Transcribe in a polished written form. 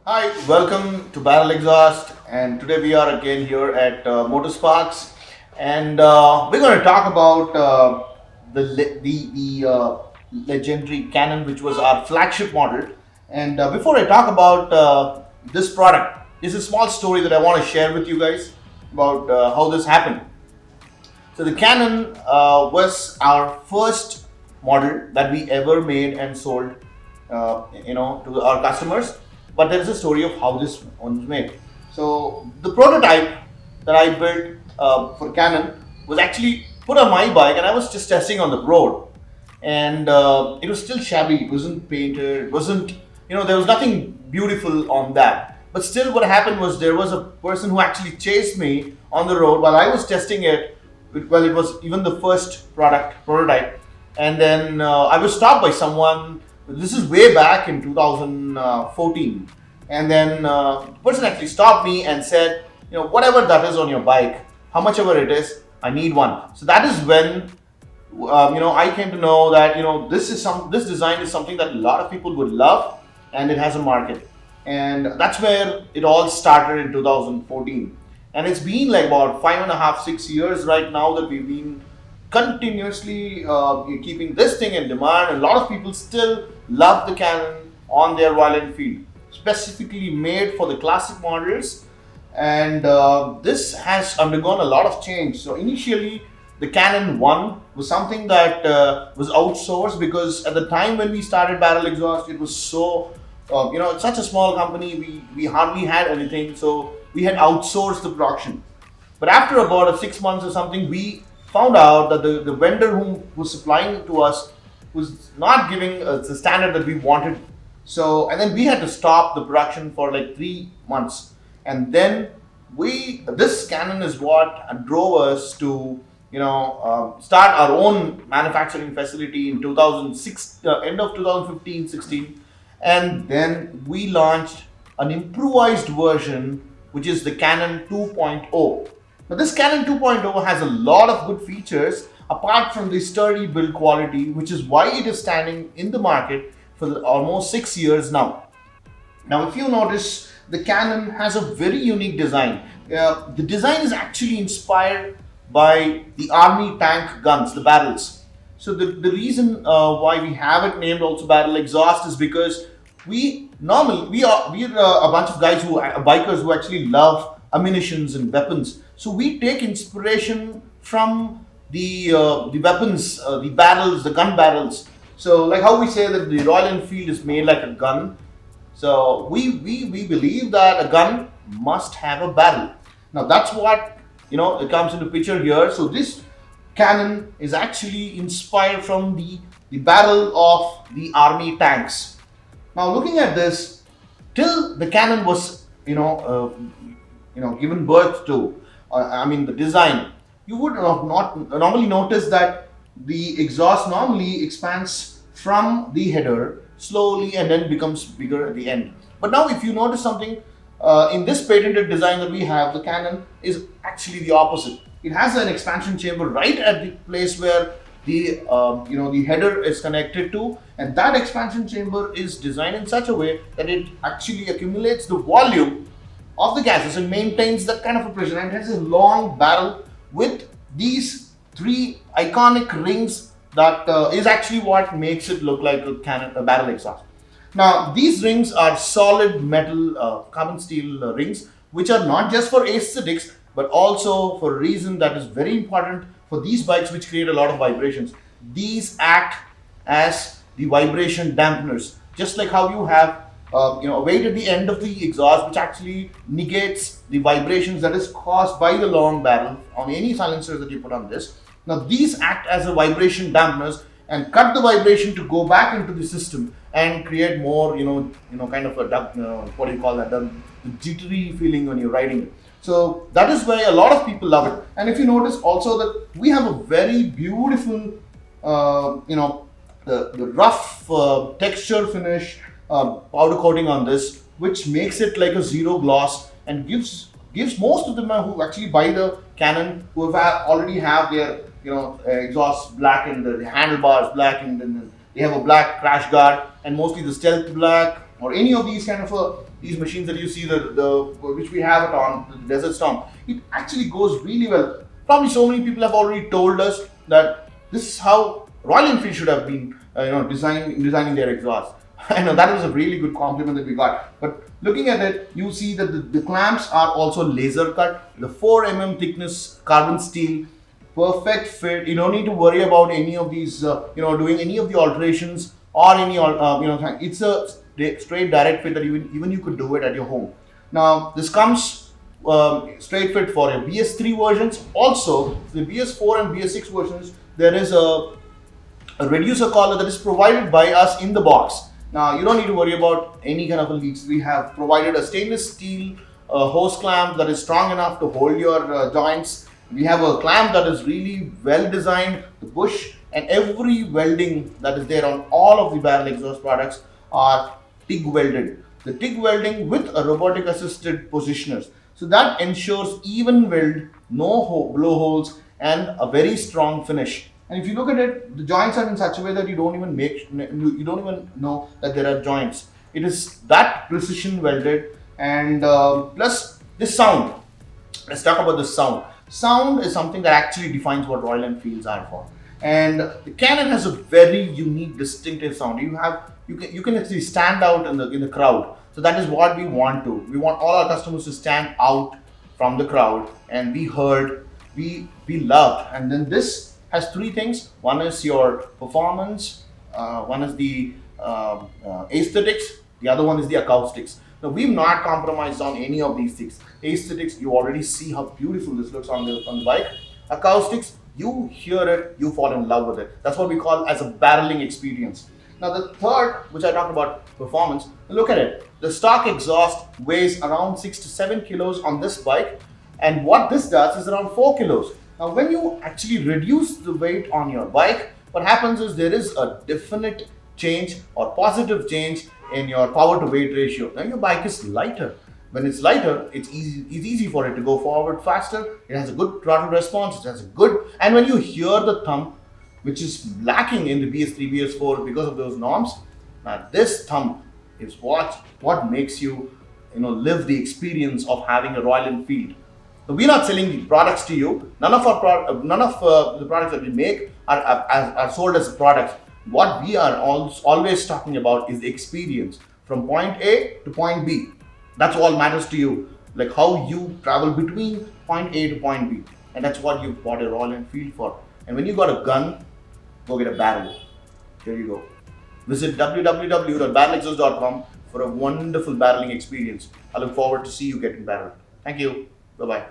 Hi, welcome to Barrel Exhaust, and today we are again here at Motosparks, and we're going to talk about the legendary Canon, which was our flagship model. And before I talk about this product, there's a small story that I want to share with you guys about how this happened. So the Canon was our first model that we ever made and sold, to our customers. But there is a story of how this one was made. So the prototype that I built for Canon was actually put on my bike, and I was just testing on the road, and it was still shabby. It wasn't painted. It wasn't, there was nothing beautiful on that. But still, what happened was there was a person who actually chased me on the road while I was testing it. Well, it was even the first product prototype, and then I was stopped by someone. This is way back in 2014, and then the person actually stopped me and said, whatever that is on your bike, how much ever it is, I need one. So that is when I came to know that this design is something that a lot of people would love, and it has a market, and that's where it all started in 2014. And it's been like about 5.5, 6 years right now that we've been continuously keeping this thing in demand. And a lot of people still love the Canon on their Royal Enfield, specifically made for the classic models. And this has undergone a lot of change. So initially, the Canon 1 was something that was outsourced, because at the time when we started Barrel Exhaust, it was so, it's such a small company, we hardly had anything. So we had outsourced the production. But after about 6 months or something, we found out that the vendor who was supplying it to us was not giving us the standard that we wanted. So, and then we had to stop the production for like 3 months. And then this Canon is what drove us to, start our own manufacturing facility in 2006, end of 2015-16. And then we launched an improvised version, which is the Canon 2.0. Now this Canon 2.0 has a lot of good features apart from the sturdy build quality, which is why it is standing in the market for almost 6 years now. Now if you notice, the Canon has a very unique design. The design is actually inspired by the army tank guns, the barrels. So the reason why we have it named also Barrel Exhaust is because we're a bunch of guys bikers who actually love ammunitions and weapons. So we take inspiration from the weapons, the barrels, the gun barrels. So like how we say that the Royal Enfield is made like a gun. So we believe that a gun must have a barrel. Now that's what it comes into picture here. So this Canon is actually inspired from the barrel of the army tanks. Now looking at this, till the Canon was given birth to, the design, you would not normally notice that the exhaust normally expands from the header slowly and then becomes bigger at the end. But now if you notice something, in this patented design that we have, the Canon is actually the opposite. It has an expansion chamber right at the place where the header is connected to, and that expansion chamber is designed in such a way that it actually accumulates the volume of the gases and maintains that kind of a pressure, and it has a long barrel with these three iconic rings that is actually what makes it look like a barrel exhaust. Now these rings are solid metal carbon steel rings, which are not just for aesthetics but also for a reason that is very important for these bikes, which create a lot of vibrations. These act as the vibration dampeners, just like how you have a weight at the end of the exhaust, which actually negates the vibrations that is caused by the long barrel on any silencer that you put on this. Now these act as a vibration dampeners and cut the vibration to go back into the system and create more, kind of a what do you call that, the jittery feeling when you're riding it. So that is why a lot of people love it. And if you notice also that we have a very beautiful, the rough texture finish powder coating on this, which makes it like a zero gloss and gives most of them who actually buy the Canon, who already have their exhaust blackened, the handlebars blackened, and then they have a black crash guard, and mostly the stealth black or any of these kind of these machines that you see, the which we have it on the Desert Storm, it actually goes really well. Probably so many people have already told us that this is how Royal Enfield should have been, designing their exhaust. I know that was a really good compliment that we got. But looking at it, you see that the clamps are also laser cut. The 4 mm thickness carbon steel, perfect fit. You don't need to worry about any of these, doing any of the alterations or any, it's a straight direct fit that even you could do it at your home. Now this comes straight fit for your BS3 versions. Also, the BS4 and BS6 versions, there is a reducer collar that is provided by us in the box. Now you don't need to worry about any kind of leaks. We have provided a stainless steel hose clamp that is strong enough to hold your joints. We have a clamp that is really well designed. The bush and every welding that is there on all of the barrel exhaust products are TIG welded. The TIG welding with a robotic assisted positioners. So that ensures even weld, no blowholes, and a very strong finish. And if you look at it, the joints are in such a way that you don't even know that there are joints. It is that precision welded, and plus this sound. Let's talk about the sound. Sound is something that actually defines what Royal Enfields are for. And the Canon has a very unique, distinctive sound. You can actually stand out in the crowd. So that is what we want to. We want all our customers to stand out from the crowd and be heard, be loved. And then this has three things. One is your performance, one is the aesthetics, the other one is the acoustics. Now we've not compromised on any of these things. Aesthetics, you already see how beautiful this looks on the bike. Acoustics, you hear it, you fall in love with it. That's what we call as a barreling experience. Now the third, which I talked about, performance, look at it. The stock exhaust weighs around 6 to 7 kilos on this bike, and what this does is around 4 kilos. Now when you actually reduce the weight on your bike, what happens is there is a definite change or positive change in your power to weight ratio. Now your bike is lighter. When it's lighter, it's easy for it to go forward faster. It has a good throttle response. It has a good, and when you hear the thump, which is lacking in the BS3, BS4 because of those norms, now this thump is what makes you, live the experience of having a Royal Enfield. So we're not selling the products to you. None of the products that we make are sold as products. What we are always talking about is the experience from point A to point B. That's all matters to you, like how you travel between point A to point B, and that's what you bought a Royal Enfield for. And when you got a gun, go get a barrel. There you go. Visit www.barrelexhaust.com for a wonderful barreling experience. I look forward to see you getting barreled. Thank you. Bye-bye.